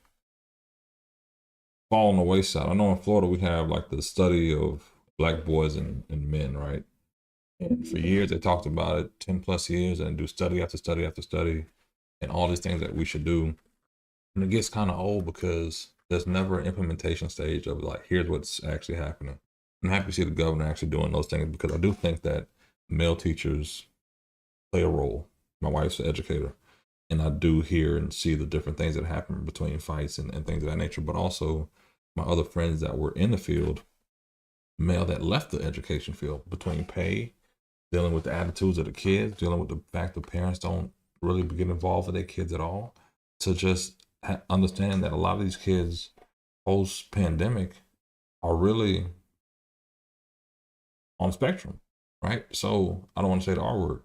S1: fall on the wayside. I know in Florida we have like the study of Black boys and men, right? And for years they talked about it, 10 plus years, and do study after study after study and all these things that we should do. And it gets kind of old because there's never an implementation stage of like, here's what's actually happening. I'm happy to see the governor actually doing those things, because I do think that male teachers play a role. My wife's an educator, and I do hear and see the different things that happen between fights and things of that nature. But also my other friends that were in the field, male that left the education field, between pay, dealing with the attitudes of the kids, dealing with the fact that parents don't really get involved with their kids at all, to just understand that a lot of these kids post-pandemic are really on the spectrum, right? So I don't want to say the R word.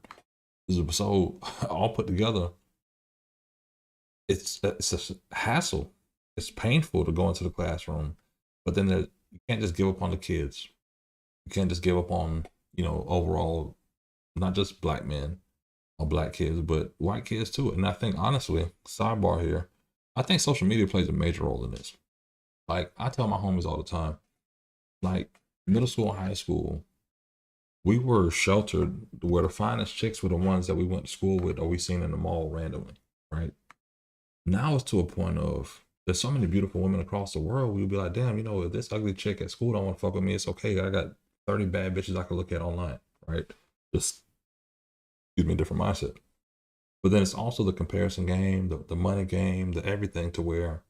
S1: So all put together, it's a hassle. It's painful to go into the classroom, but then you can't just give up on the kids. You can't just give up on, overall, not just Black men or Black kids, but white kids too. And I think, honestly, sidebar here, I think social media plays a major role in this. Like, I tell my homies all the time, like middle school and high school, we were sheltered where the finest chicks were the ones that we went to school with or we seen in the mall randomly, right? Now it's to a point of, there's so many beautiful women across the world, we'd be like, damn, if this ugly chick at school don't want to fuck with me, it's okay. I got 30 bad bitches I can look at online, right? Just, different mindset. But then it's also the comparison game, the money game, the everything, to where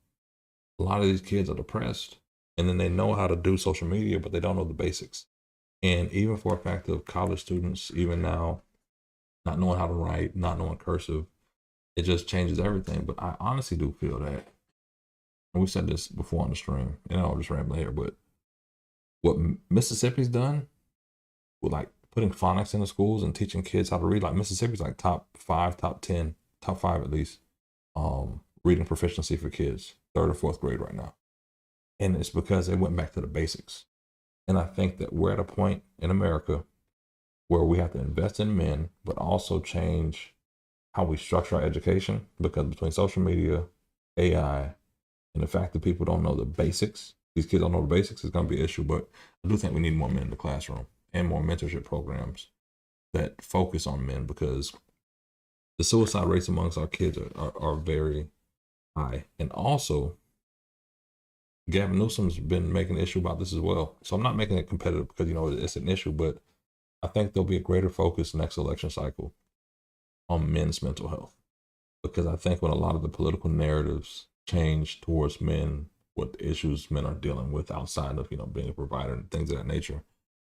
S1: a lot of these kids are depressed, and then they know how to do social media, but they don't know the basics. And even for a fact of college students, even now, not knowing how to write, not knowing cursive, it just changes everything. But I honestly do feel that, and we said this before on the stream, and I'll just ramble here, but what Mississippi's done with like putting phonics in the schools and teaching kids how to read, like Mississippi's like top 5, top 10, top 5 at least, reading proficiency for kids, 3rd or 4th grade right now. And it's because they went back to the basics. And I think that we're at a point in America where we have to invest in men, but also change how we structure our education, because between social media, AI, and the fact that people don't know the basics, these kids don't know the basics, is going to be an issue. But I do think we need more men in the classroom and more mentorship programs that focus on men, because the suicide rates amongst our kids are very high. And also, Gavin Newsom's been making an issue about this as well. So I'm not making it competitive because, you know, it's an issue, but I think there'll be a greater focus next election cycle on men's mental health. Because I think when a lot of the political narratives change towards men, what issues men are dealing with outside of, you know, being a provider and things of that nature,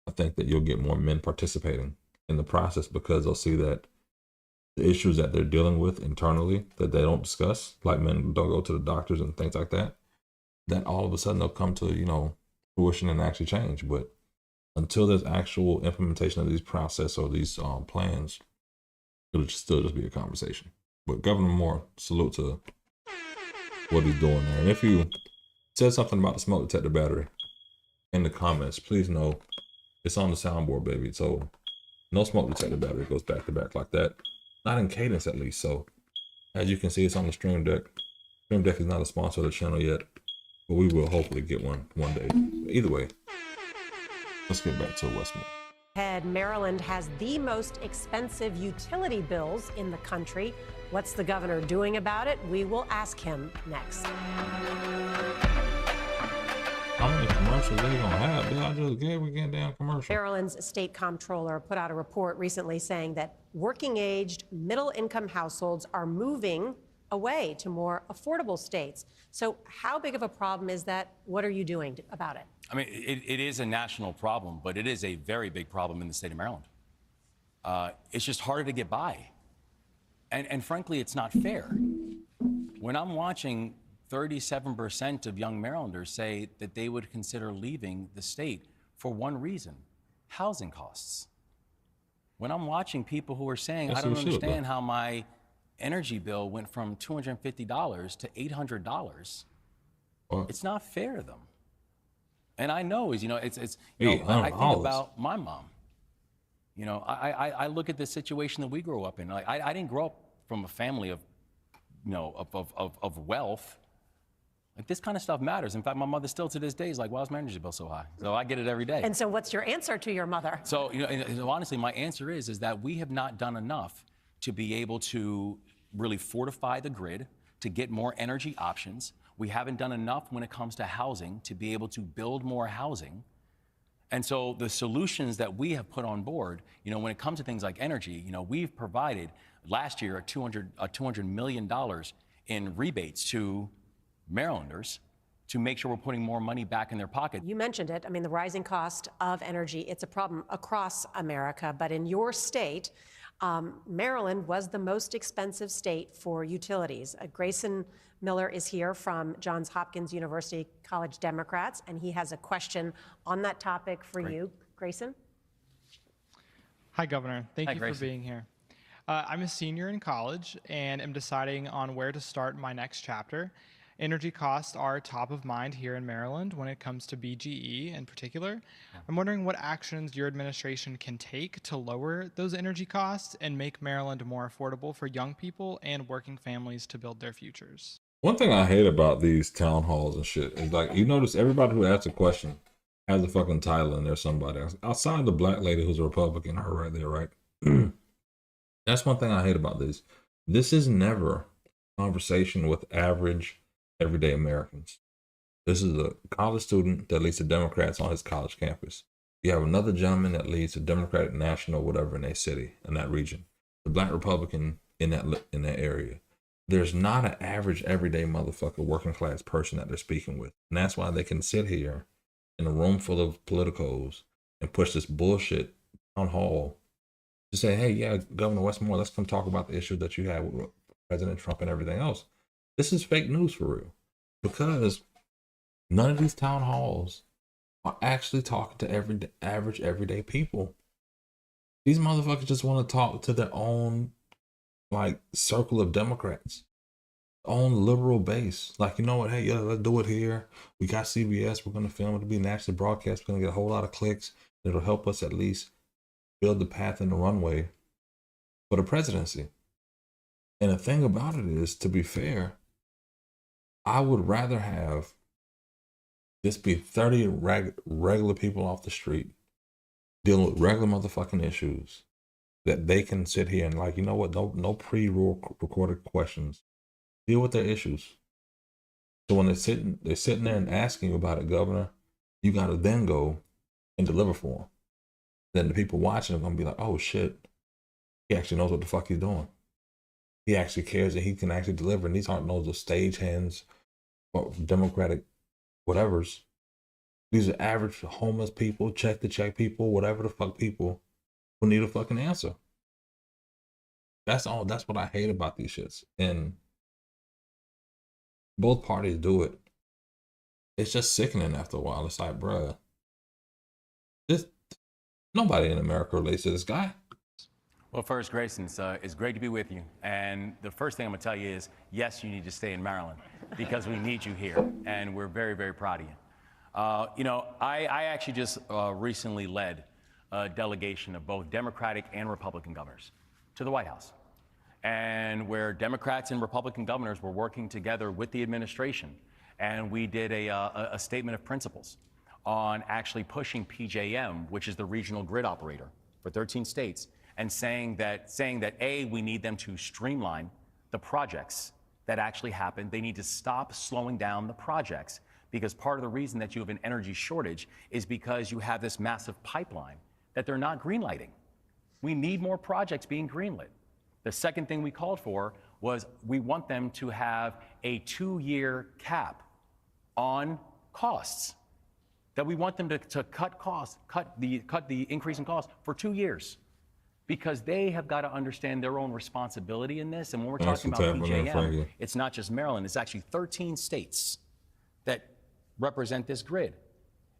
S1: I think that you'll get more men participating in the process because they'll see that the issues that they're dealing with internally that they don't discuss, like men don't go to the doctors and things like that, that all of a sudden they'll come to, you know, fruition and actually change. But until there's actual implementation of these process or these plans, it'll still just be a conversation. But Governor Moore, salute to what he's doing there. And if you said something about the smoke detector battery in the comments, please know it's on the soundboard, baby. So no smoke detector battery goes back to back like that. Not in cadence, at least. So as you can see, it's on the Stream Deck. Stream Deck is not a sponsor of the channel yet, but we will hopefully get one day. But either way, let's get back to Wes Moore.
S2: Maryland has the most expensive utility bills in the country. What's the governor doing about it? We will ask him next.
S1: How many commercials they gonna have? Dude, I just gave a damn commercial.
S2: Maryland's state comptroller put out a report recently saying that working-aged, middle-income households are moving away to more affordable states. So how big of a problem is that? What are you doing about it?
S3: I mean, it is a national problem, but it is a very big problem in the state of Maryland. It's just harder to get by. And frankly, it's not fair. When I'm watching 37% of young Marylanders say that they would consider leaving the state for one reason: housing costs. When I'm watching people who are saying, I don't understand how my energy bill went from $250 to $800, it's not fair to them. And I know, you know, it's you know, I think about my mom. You know, I look at the situation that we grew up in. Like, I didn't grow up from a family of, you know, of wealth. Like, this kind of stuff matters. In fact, my mother still to this day is like, why is my energy bill so high? So I get it every day.
S2: And so what's your answer to your mother?
S3: So, you know, and honestly, my answer is that we have not done enough to be able to really fortify the grid, to get more energy options. We haven't done enough when it comes to housing to be able to build more housing. And so the solutions that we have put on board, you know, when it comes to things like energy, you know, we've provided last year $200 million in rebates to Marylanders to make sure we're putting more money back in their pocket.
S2: You mentioned it. I mean, the rising cost of energy, it's a problem across America. But in your state, Maryland was the most expensive state for utilities. Grayson Miller is here from Johns Hopkins University College Democrats, and he has a question on that topic for you. Grayson?
S8: Hi, Governor. Thank you for being here. I'm a senior in college and am deciding on where to start my next chapter. Energy costs are top of mind here in Maryland when it comes to BGE in particular. I'm wondering what actions your administration can take to lower those energy costs and make Maryland more affordable for young people and working families to build their futures.
S1: One thing I hate about these town halls and shit is, like, you notice everybody who asks a question has a fucking title in there, somebody else. Outside the black lady who's a Republican, her right there, right? That's one thing I hate about this. This is never a conversation with average, everyday Americans. This is a college student that leads the Democrats on his college campus. You have another gentleman that leads the Democratic National, whatever, in their city, in that region. The black Republican in that area. There's not an average, everyday motherfucker, working class person that they're speaking with. And that's why they can sit here in a room full of politicos and push this bullshit town hall to say, hey, yeah, Governor Wes Moore, let's come talk about the issue that you had with President Trump and everything else. This is fake news for real, because none of these town halls are actually talking to average, everyday people. These motherfuckers just want to talk to their own, like, circle of Democrats, own liberal base. Like, you know what? Hey, yeah, let's do it here. We got CBS. We're going to film it. It'll be nationally broadcast. We're going to get a whole lot of clicks. It'll help us at least build the path and the runway for the presidency. And the thing about it is, to be fair, I would rather have this be 30 regular people off the street dealing with regular motherfucking issues that they can sit here and, like, you know what, no pre-recorded questions. Deal with their issues. So when they're sitting there and asking you about it, Governor, you got to then go and deliver for them. Then the people watching are going to be like, oh shit, he actually knows what the fuck he's doing. He actually cares and he can actually deliver. And these aren't those stagehands or Democratic whatevers. These are average homeless people, check to check people, whatever the fuck people who need a fucking answer. That's all. That's what I hate about these shits. And both parties do it. It's just sickening after a while. It's like, bruh, nobody in America relates to this guy.
S3: Well, first, Grayson, it's great to be with you. And the first thing I'm gonna tell you is, yes, you need to stay in Maryland because we need you here. And we're very, very proud of you. You know, I actually just recently led a delegation of both Democratic and Republican governors to the White House. And where Democrats and Republican governors were working together with the administration. And we did a statement of principles on actually pushing PJM, which is the regional grid operator for 13 states, and saying that A, we need them to streamline the projects that actually happen. They need to stop slowing down the projects, because part of the reason that you have an energy shortage is because you have this massive pipeline that they're not greenlighting. We need more projects being greenlit. The second thing we called for was we want them to have a 2-year cap on costs. That we want them to cut costs, cut the increase in costs for 2 years, because they have got to understand their own responsibility in this. And when we're talking about PJM, it's not just Maryland, it's actually 13 states that represent this grid.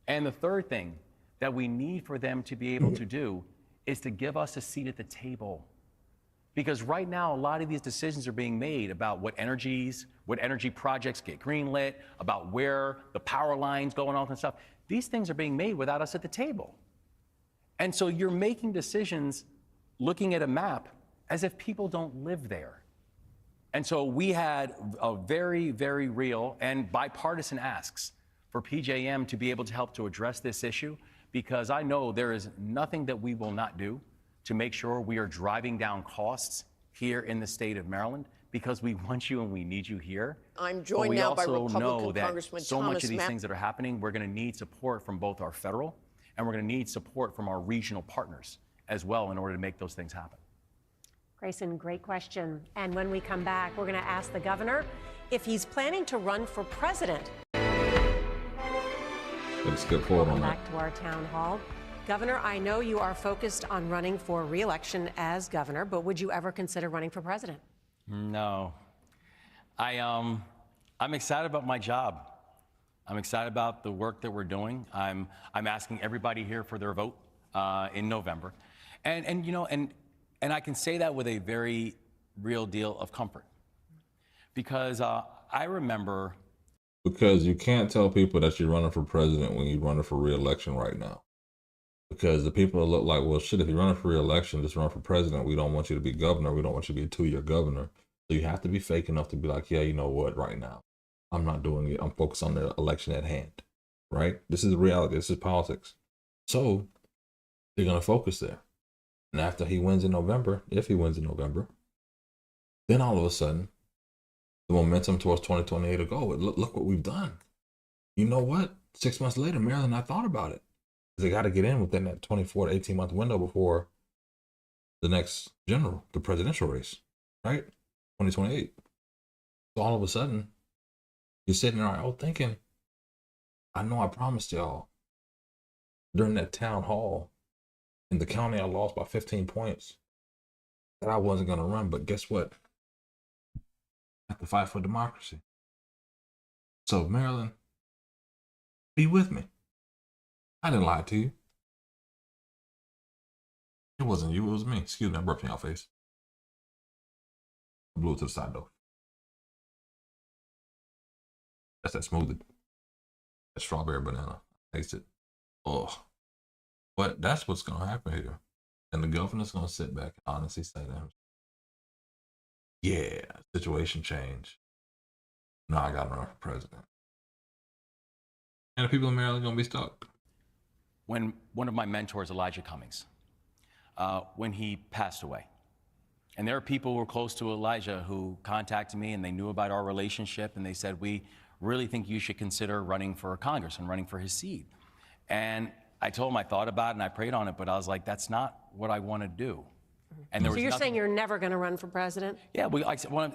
S3: And the third thing that we need for them to be able to do is to give us a seat at the table. Because right now, a lot of these decisions are being made about what energy projects get greenlit, about where the power lines go and all that stuff. These things are being made without us at the table. And so you're making decisions looking at a map as if people don't live there. And so we had a very, very real and bipartisan asks for PJM to be able to help to address this issue, because I know there is nothing that we will not do to make sure we are driving down costs here in the state of Maryland, because we want you and we need you here.
S9: I'm joined now by Republican
S3: know that
S9: Congressman
S3: so
S9: Thomas
S3: much of these things that are happening, we're going to need support from both our federal and we're going to need support from our regional partners as well in order to make those things happen.
S2: Grayson, great question. And when we come back, we're going to ask the governor if he's planning to run for president.
S1: Let's get forward on that.
S2: Back to our town hall. Governor, I know you are focused on running for re-election as governor, but would you ever consider running for president?
S3: No. I'm excited about my job. I'm excited about the work that we're doing. I'm asking everybody here for their vote in November. And you know, and I can say that with a very real deal of comfort. Because I remember...
S1: Because you can't tell people that you're running for president when you're running for re-election right now. Because the people look like, well, shit, if you're running for re-election, just run for president. We don't want you to be governor. We don't want you to be a 2-year governor. So you have to be fake enough to be like, yeah, you know what, right now, I'm not doing it. I'm focused on the election at hand, right? This is the reality. This is politics. So they're going to focus there. And after he wins in November, if he wins in November, then all of a sudden, the momentum towards 2028 will go. Look what we've done. You know what? 6 months later, Maryland, I thought about it. They got to get in within that 24 to 18 month window before the next the presidential race, right? 2028. So all of a sudden, you're sitting there thinking, I know I promised y'all during that town hall in the county I lost by 15 points that I wasn't going to run, but guess what? I have to fight for democracy. So Maryland, be with me. I didn't lie to you. It wasn't you, it was me. Excuse me, I burped in your face. I blew it to the side though. That's that smoothie. That strawberry banana. Taste it. Oh. But that's what's gonna happen here. And the governor's gonna sit back and honestly say to him, yeah, situation changed. Now I gotta run for president. And the people in Maryland are gonna be stuck.
S3: When one of my mentors, Elijah Cummings, when he passed away, and there are people who were close to Elijah who contacted me and they knew about our relationship and they said, we really think you should consider running for Congress and running for his seat. And I told him I thought about it and I prayed on it, but I was like, that's not what I want to do. And
S2: so you're saying you're never going to run for president?
S3: Yeah,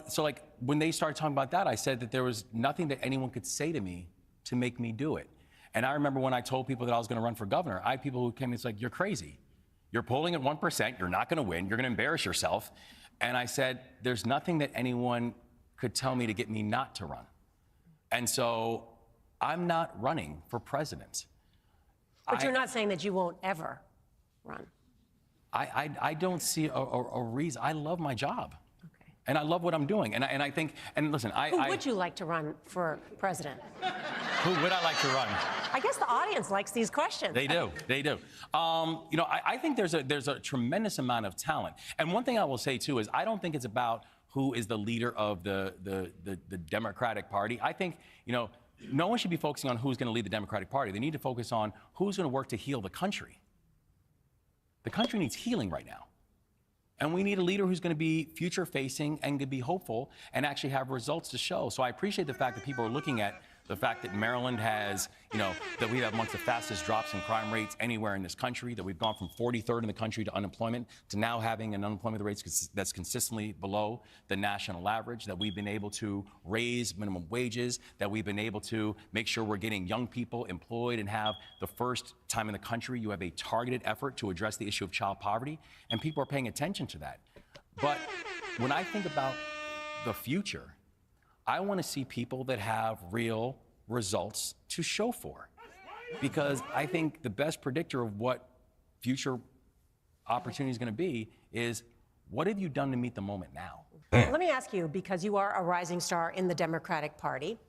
S3: so like when they started talking about that, I said that there was nothing that anyone could say to me to make me do it. And I remember when I told people that I was going to run for governor, I had people who came and said, you're crazy. You're polling at 1%, you're not going to win, you're going to embarrass yourself. And I said, there's nothing that anyone could tell me to get me not to run. And so I'm not running for president.
S2: But you're not saying that you won't ever run.
S3: I don't see a reason. I love my job.
S2: Okay.
S3: And I love what I'm doing. And I think, and listen,
S2: Who would you like to run for president?
S3: Who would I like to run?
S2: I guess the audience likes these questions.
S3: They do. They do. You know, I think there's a tremendous amount of talent. And one thing I will say, too, is I don't think it's about who is the leader of the Democratic Party. I think, you know, no one should be focusing on who's going to lead the Democratic Party. They need to focus on who's going to work to heal the country. The country needs healing right now. And we need a leader who's going to be future-facing and to be hopeful and actually have results to show. So I appreciate the fact that people are looking at the fact that Maryland has, you know, that we have amongst the fastest drops in crime rates anywhere in this country, that we've gone from 43rd in the country to unemployment to now having an unemployment rate that's consistently below the national average, that we've been able to raise minimum wages, that we've been able to make sure we're getting young people employed and have the first time in the country you have a targeted effort to address the issue of child poverty, and people are paying attention to that. But when I think about the future, I want to see people that have real results to show for, because I think the best predictor of what future opportunity is going to be is what have you done to meet the moment now?
S2: Let me ask you, because you are a rising star in the Democratic Party,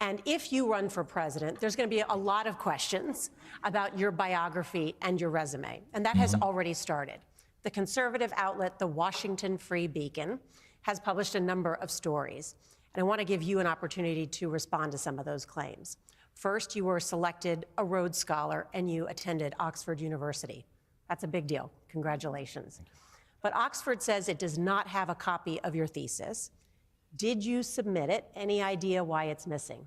S2: and if you run for president, there's going to be a lot of questions about your biography and your resume, and that has already started. The conservative outlet, the Washington Free Beacon, has published a number of stories. And I want to give you an opportunity to respond to some of those claims. First, you were selected a Rhodes Scholar and you attended Oxford University. That's a big deal. Congratulations. But Oxford says it does not have a copy of your thesis. Did you submit it? Any idea why it's missing?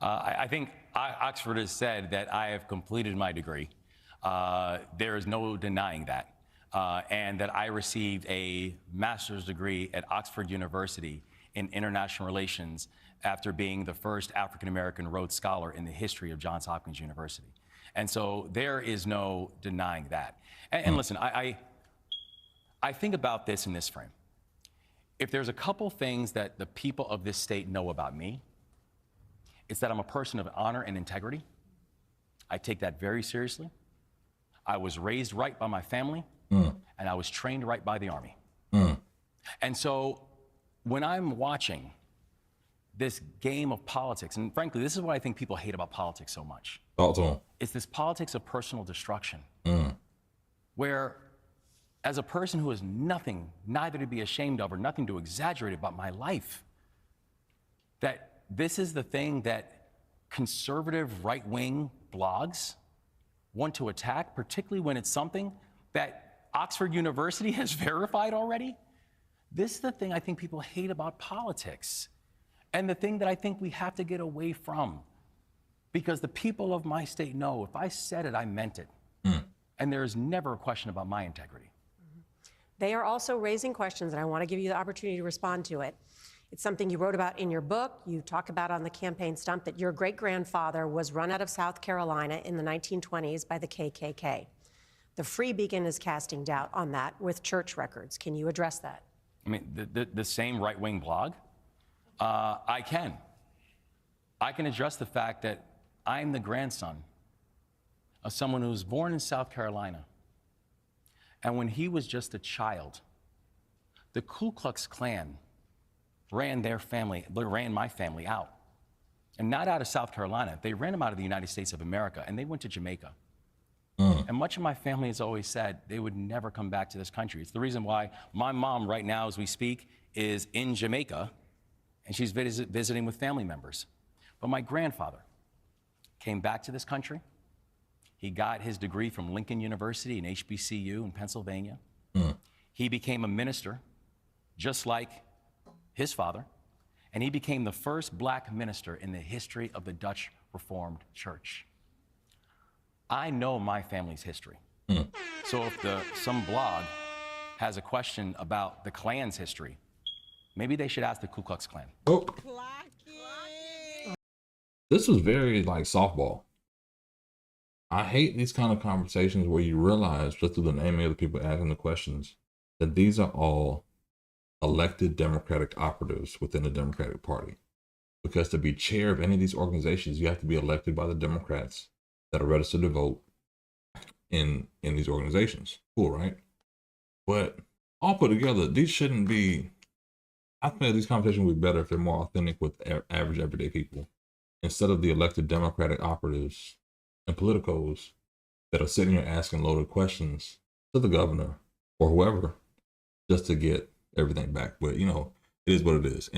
S3: I think Oxford has said that I have completed my degree. There is no denying that. And that I received a master's degree at Oxford University in international relations after being the first African-American Rhodes Scholar in the history of Johns Hopkins University. And so there is no denying that. And listen, I think about this in this frame. If there's a couple things that the people of this state know about me, it's that I'm a person of honor and integrity. I take that very seriously. I was raised right by my family, and I was trained right by the Army. And so when I'm watching this game of politics, and frankly, this is what I think people hate about politics so much. It's this politics of personal destruction, where as a person who has nothing, neither to be ashamed of or nothing to exaggerate about my life, that this is the thing that conservative right-wing blogs want to attack, particularly when it's something that Oxford University has verified already. This is the thing I think people hate about politics, and the thing that I think we have to get away from, because the people of my state know if I said it, I meant it. And there is never a question about my integrity.
S2: They are also raising questions, and I want to give you the opportunity to respond to it. It's something you wrote about in your book. You talk about on the campaign stump that your great-grandfather was run out of South Carolina in the 1920s by the KKK. The Free Beacon is casting doubt on that with church records. Can you address that?
S3: I mean, the same right-wing blog? I can address the fact that I'm the grandson of someone who was born in South Carolina. And when he was just a child, the Ku Klux Klan ran my family out. And not out of South Carolina. They ran them out of the United States of America, and they went to Jamaica. And much of my family has always said they would never come back to this country. It's the reason why my mom right now, as we speak, is in Jamaica, and she's visiting with family members. But my grandfather came back to this country. He got his degree from Lincoln University and HBCU in Pennsylvania. He became a minister, just like his father. and he became the first black minister in the history of the Dutch Reformed Church. I know my family's history. So if some blog has a question about the Klan's history, maybe they should ask the Ku Klux Klan.
S1: Oh. This was very like softball. I hate these kind of conversations where you realize just through the naming of the people asking the questions that these are all elected Democratic operatives within the Democratic Party. Because to be chair of any of these organizations, you have to be elected by the Democrats that are registered to vote in these organizations. Cool, right? But all put together, these shouldn't be, I think these conversations would be better if they're more authentic with average everyday people, instead of the elected Democratic operatives and politicos that are sitting here asking loaded questions to the governor or whoever just to get everything back. But, you know, it is what it is. And